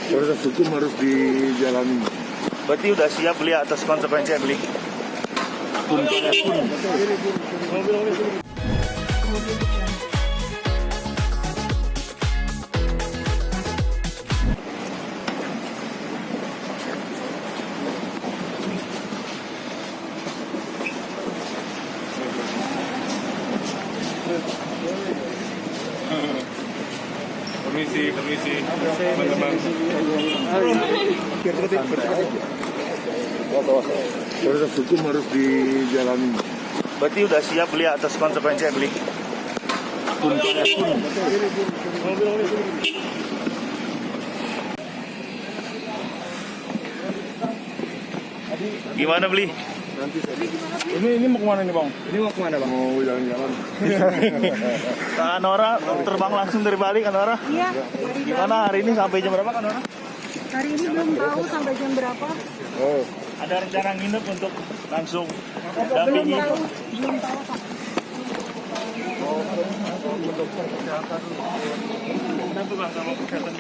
Proses hukum harus dijalani. Berarti udah siap beli atas konsekuensi yang beli. Permisi, teman-teman. Proses hukum harus dijalani. Berarti udah siap beli atas konsekuensi yang beli. Gimana beli? Ini mau kemana nih bang? Ini mau kemana bang? Mau jalan-jalan. Kak Nora terbang langsung dari Bali, Kak Nora? Iya. Gimana hari ini sampai jam berapa, Kak Nora? Hari ini belum tahu sampai jam berapa. Oh, Ada rencana nginep untuk langsung Belum dampingi. tahu, belum tahu Pak. Kenapa Bang, sama kesehatan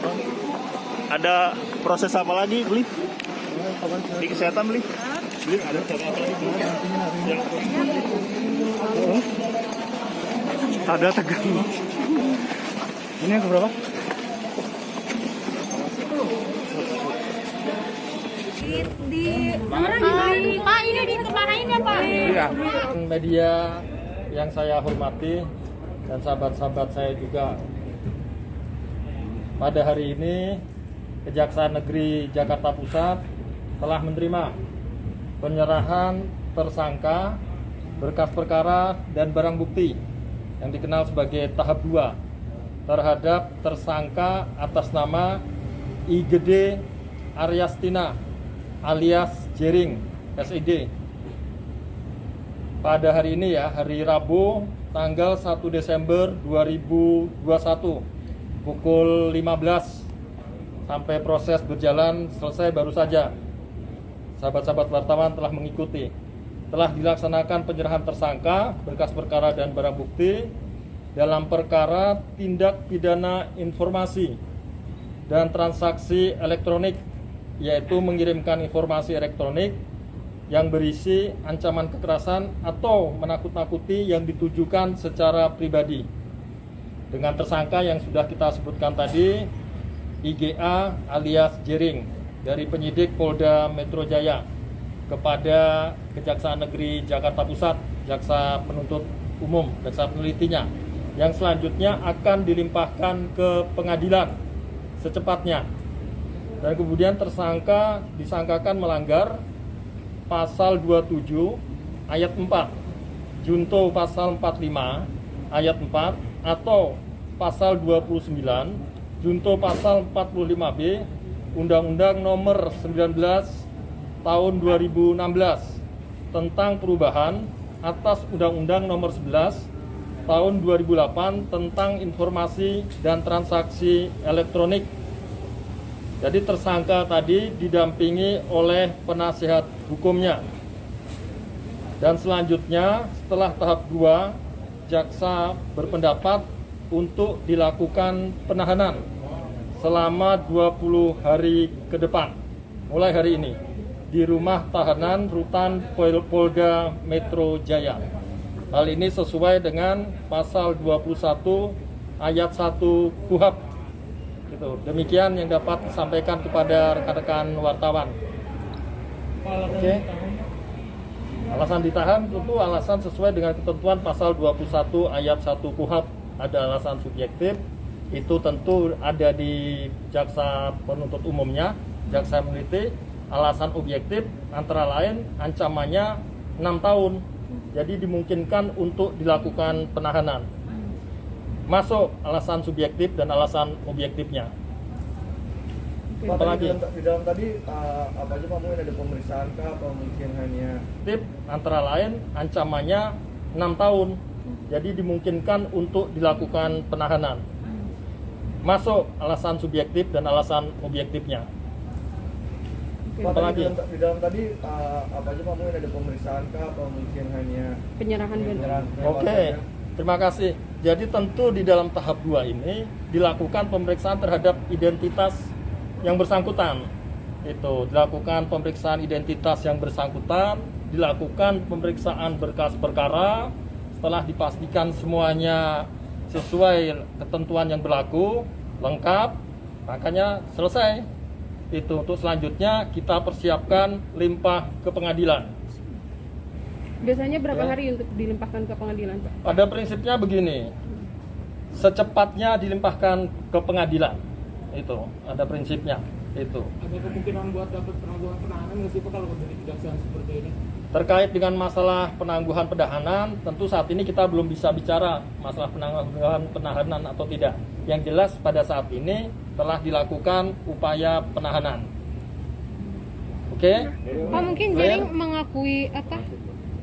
Bang? Ada proses apa lagi beli? Di kesehatan beli? Beli ada proses apa lagi? Ada tegang. Ini yang keberapa? Pak, ini dikemanain ya Pak? Iya. Media yang saya hormati dan sahabat-sahabat saya juga. Pada hari ini Kejaksaan Negeri Jakarta Pusat telah menerima penyerahan tersangka, berkas perkara dan barang bukti yang dikenal sebagai tahap 2 terhadap tersangka atas nama IGD Aryastina alias Jering SID. Pada hari ini ya, hari Rabu tanggal 1 Desember 2021 pukul 15 sampai proses berjalan selesai baru saja. Sahabat-sahabat wartawan telah mengikuti. Telah dilaksanakan penyerahan tersangka, berkas perkara dan barang bukti dalam perkara tindak pidana informasi dan transaksi elektronik, yaitu mengirimkan informasi elektronik yang berisi ancaman kekerasan atau menakut-nakuti yang ditujukan secara pribadi. Dengan tersangka yang sudah kita sebutkan tadi, IGA alias Jering dari penyidik Polda Metro Jaya kepada Kejaksaan Negeri Jakarta Pusat, jaksa penuntut umum, jaksa penelitinya, yang selanjutnya akan dilimpahkan ke pengadilan secepatnya. Dan kemudian tersangka disangkakan melanggar pasal 27 ayat 4, junto pasal 45 ayat 4 atau pasal 29 junto pasal 45B Undang-Undang Nomor 19 Tahun 2016 tentang perubahan atas Undang-Undang Nomor 11 Tahun 2008 tentang informasi dan transaksi elektronik. Jadi tersangka tadi didampingi oleh penasihat hukumnya. Dan selanjutnya setelah tahap 2, jaksa berpendapat untuk dilakukan penahanan selama 20 hari ke depan, mulai hari ini, di rumah tahanan rutan Polda Metro Jaya. Hal ini sesuai dengan pasal 21 ayat 1 KUHP. Gitu. Demikian yang dapat disampaikan kepada rekan-rekan wartawan. Oke. Alasan ditahan tentu alasan sesuai dengan ketentuan pasal 21 ayat 1 KUHP. Ada alasan subjektif, itu tentu ada di jaksa penuntut umumnya, jaksa peneliti. Alasan objektif antara lain ancamannya 6 tahun. Jadi dimungkinkan untuk dilakukan penahanan. Masuk alasan subjektif dan alasan objektifnya. Apalagi di dalam tadi apa aja Pak? Mungkin ada pemeriksaan kah atau mungkin hanya tip antara lain ancamannya 6 tahun. Jadi dimungkinkan untuk dilakukan penahanan. Masuk alasan subjektif dan alasan objektifnya. Apalagi di dalam tadi apa aja Pak? Mungkin ada pemeriksaan kah atau mungkin hanya Penyerahan benar. Oke. Terima kasih. Jadi tentu di dalam tahap 2 ini dilakukan pemeriksaan terhadap identitas yang bersangkutan. Itu dilakukan pemeriksaan identitas yang bersangkutan, dilakukan pemeriksaan berkas perkara. Setelah dipastikan semuanya sesuai ketentuan yang berlaku, lengkap, makanya selesai. Itu untuk selanjutnya kita persiapkan limpah ke pengadilan. Biasanya berapa Ya. hari untuk dilimpahkan ke pengadilan, Pak? Pada prinsipnya begini, secepatnya dilimpahkan ke pengadilan. Itu ada prinsipnya. Itu Ada kemungkinan buat dapat penangguhan penahanan nggak sih Pak kalau dari kejaksaan seperti ini? terkait dengan masalah penangguhan penahanan, tentu saat ini kita belum bisa bicara masalah penangguhan penahanan atau tidak. Yang jelas pada saat ini telah dilakukan upaya penahanan. Oke? Pak, mungkin Clear? Jering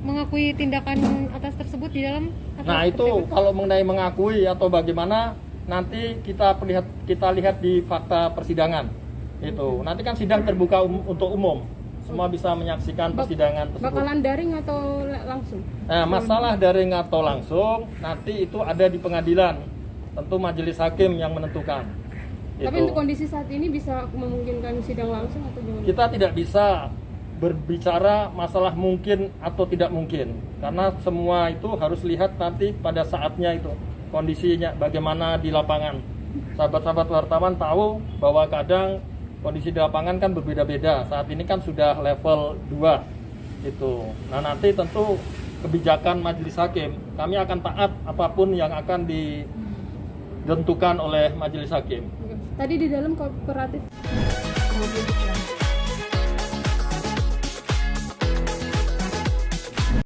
mengakui tindakan atas tersebut di dalam Nah itu kalau mengenai mengakui atau bagaimana nanti kita lihat di fakta persidangan. Itu nanti kan sidang terbuka untuk umum, semua bisa menyaksikan persidangan tersebut. bakalan daring atau langsung? Nah, masalah daring atau langsung nanti itu ada di pengadilan, tentu majelis hakim yang menentukan. Tapi Itu. untuk kondisi saat ini bisa memungkinkan sidang langsung atau gimana? Kita tidak bisa berbicara masalah mungkin atau tidak mungkin, karena semua itu harus lihat nanti pada saatnya itu kondisinya bagaimana di lapangan. Sahabat-sahabat wartawan tahu bahwa kadang kondisi di lapangan kan berbeda-beda. Saat ini kan sudah level 2 itu. Nah nanti tentu kebijakan majelis hakim kami akan taat apapun yang akan ditentukan oleh majelis hakim. Tadi di dalam kooperatif.